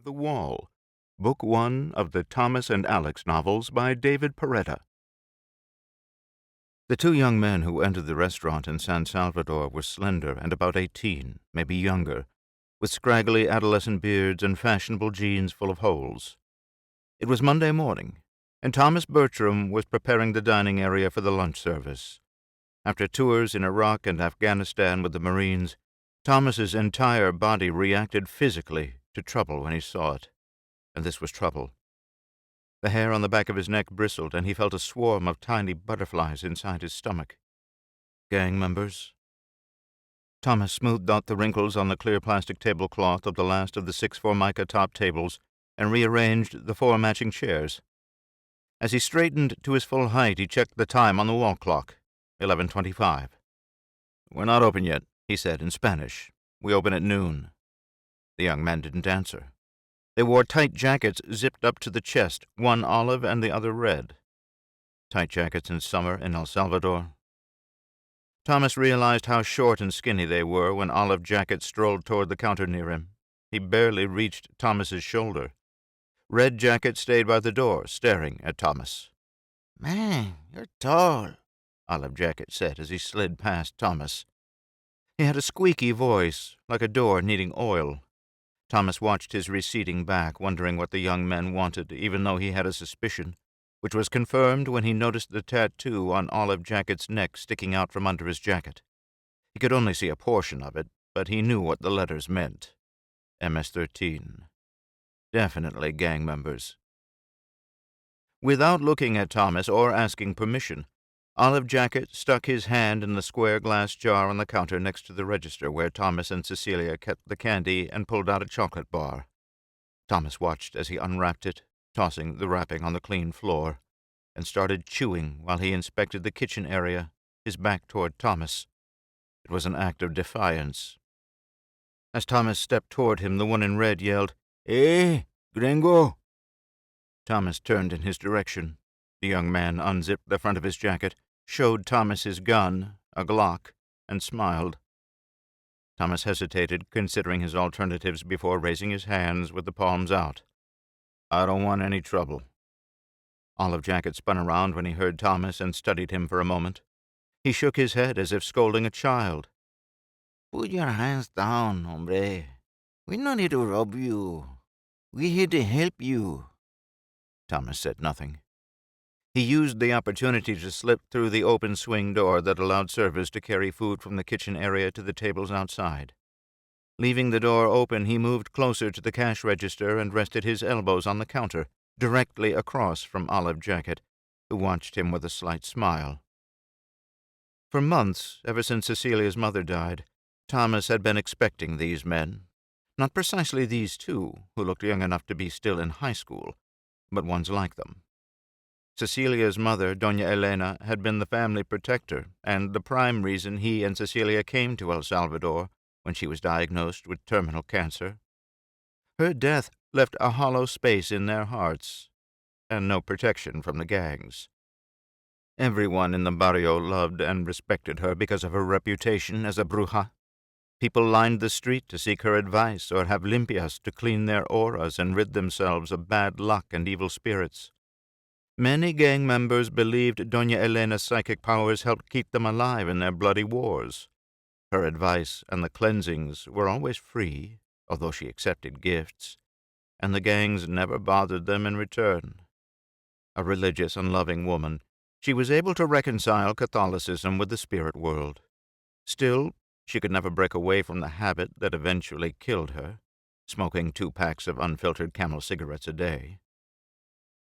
The Wall, Book One of the Thomas and Alex novels by David Pareda. The two young men who entered the restaurant in San Salvador were slender and about 18, maybe younger, with scraggly adolescent beards and fashionable jeans full of holes. It was Monday morning, and Thomas BERTRAM was preparing the dining area for the lunch service. After tours in Iraq and Afghanistan with the Marines, Thomas's entire body reacted physically to trouble when he saw it, and this was trouble. The hair on the back of his neck bristled, and he felt a swarm of tiny butterflies inside his stomach. Gang members? Thomas smoothed out the wrinkles on the clear plastic tablecloth of the last of the 6 Formica top tables and rearranged the 4 matching chairs. As he straightened to his full height, he checked the time on the wall clock. 11:25. "We're not open yet," he said in Spanish. "We open at noon." The young men didn't answer. They wore tight jackets zipped up to the chest, one olive and the other red. Tight jackets in summer in El Salvador. Thomas realized how short and skinny they were when Olive Jacket strolled toward the counter near him. He barely reached Thomas's shoulder. Red Jacket stayed by the door, staring at Thomas. "Man, you're tall," Olive Jacket said as he slid past Thomas. He had a squeaky voice, like a door needing oil. Thomas watched his receding back, wondering what the young men wanted, even though he had a suspicion, which was confirmed when he noticed the tattoo on Olive Jacket's neck sticking out from under his jacket. He could only see a portion of it, but he knew what the letters meant. MS-13. Definitely gang members. Without looking at Thomas or asking permission, Olive Jacket stuck his hand in the square glass jar on the counter next to the register where Thomas and Cecilia kept the candy and pulled out a chocolate bar. Thomas watched as he unwrapped it, tossing the wrapping on the clean floor, and started chewing while he inspected the kitchen area, his back toward Thomas. It was an act of defiance. As Thomas stepped toward him, the one in red yelled, "Eh, gringo!" Thomas turned in his direction. The young man unzipped the front of his jacket, showed Thomas his gun, a Glock, and smiled. Thomas hesitated, considering his alternatives before raising his hands with the palms out. "I don't want any trouble." Olive Jacket spun around when he heard Thomas and studied him for a moment. He shook his head as if scolding a child. "Put your hands down, hombre. We're not here to rob you. We're here to help you." Thomas said nothing. He used the opportunity to slip through the open swing door that allowed servers to carry food from the kitchen area to the tables outside. Leaving the door open, he moved closer to the cash register and rested his elbows on the counter, directly across from Olive Jacket, who watched him with a slight smile. For months, ever since Cecilia's mother died, Thomas had been expecting these men. Not precisely these two, who looked young enough to be still in high school, but ones like them. Cecilia's mother, Doña Elena, had been the family protector, and the prime reason he and Cecilia came to El Salvador when she was diagnosed with terminal cancer. Her death left a hollow space in their hearts, and no protection from the gangs. Everyone in the barrio loved and respected her because of her reputation as a bruja. People lined the street to seek her advice or have limpias to clean their auras and rid themselves of bad luck and evil spirits. Many gang members believed Doña Elena's psychic powers helped keep them alive in their bloody wars. Her advice and the cleansings were always free, although she accepted gifts, and the gangs never bothered them in return. A religious and loving woman, she was able to reconcile Catholicism with the spirit world. Still, she could never break away from the habit that eventually killed her, smoking 2 packs of unfiltered Camel cigarettes a day.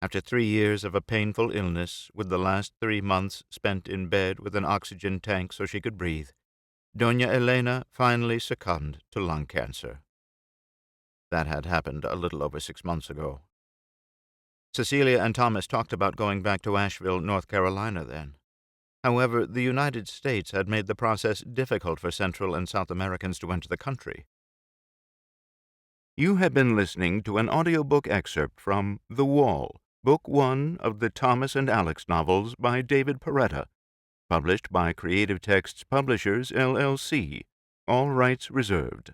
After 3 years of a painful illness, with the last 3 months spent in bed with an oxygen tank so she could breathe, Doña Elena finally succumbed to lung cancer. That had happened a little over 6 months ago. Cecilia and Thomas talked about going back to Asheville, North Carolina then. However, the United States had made the process difficult for Central and South Americans to enter the country. You have been listening to an audiobook excerpt from The Wall, Book One of the Thomas and Alex novels by David Pareda, published by Creative Texts Publishers, LLC. All rights reserved.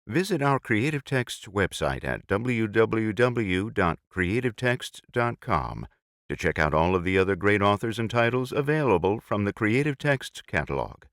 Visit our Creative Texts website at www.creativetext.com to check out all of the other great authors and titles available from the Creative Texts catalog.